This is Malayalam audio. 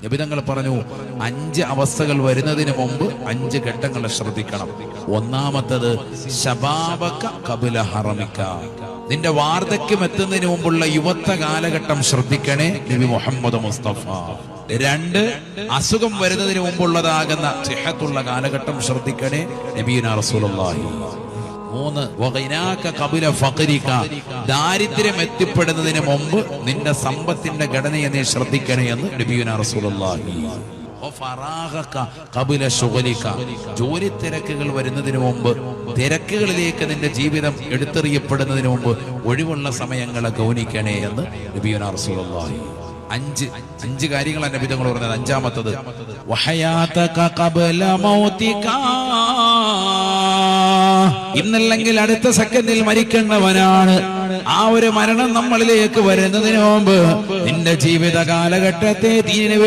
നബി തങ്ങൾ പറഞ്ഞു 5 അവസ്ഥകൾ വരുന്നതിന് മുമ്പ് 5 ഘട്ടങ്ങൾ ശ്രദ്ധിക്കണം. ഒന്നാമത്തത് ശബാബക ഖബല ഹറമിക, നിന്റെ വാർദ്ധക്യം എത്തുന്നതിന് മുമ്പുള്ള യുവത്വ കാലഘട്ടം ശ്രദ്ധിക്കണേ നബി മുഹമ്മദ് മുസ്തഫ. 2, അസുഖം വരുന്നതിന് മുമ്പുള്ളതാകുന്ന സിഹത്തുള്ള കാലഘട്ടം ശ്രദ്ധിക്കണേ നബിയുനാ റസൂലുള്ളാഹി. 3, വഗിനാക ഖബല ഫഖരിക, ദാരിദ്ര്യം എത്തിപ്പെടുന്നതിന് മുമ്പ് നിന്റെ സമ്പത്തിന്റെ ഘടനയെ നീ ശ്രദ്ധിക്കണേ എന്ന് നബിയുനാ റസൂലുള്ളാഹി. വഫറാഗക ഖബല ശുഗലിക, ജോലി തിരക്കുകൾ വരുന്നതിന് മുമ്പ്, തിരക്കുകളിലേക്ക് നിന്റെ ജീവിതം എടുത്തെറിയപ്പെടുന്നതിന് മുമ്പ് ഒഴിവുള്ള സമയങ്ങളെ ഗൗനിക്കണേ എന്ന് നബിയുനാ റസൂലുള്ളാഹി. 5 കാര്യങ്ങളാണ് നബി തങ്ങൾ പറഞ്ഞത്. 5-മത്തത് വഹയാതക ഖബല മൗതിക, ഇന്നല്ലെങ്കിൽ അടുത്ത സെക്കൻഡിൽ മരിക്കേണ്ടവനാണ്. ആ ഒരു മരണം നമ്മളിലേക്ക് വരുന്നതിന് മുമ്പ് നിന്റെ ജീവിത കാലഘട്ടത്തെ ദീനിന്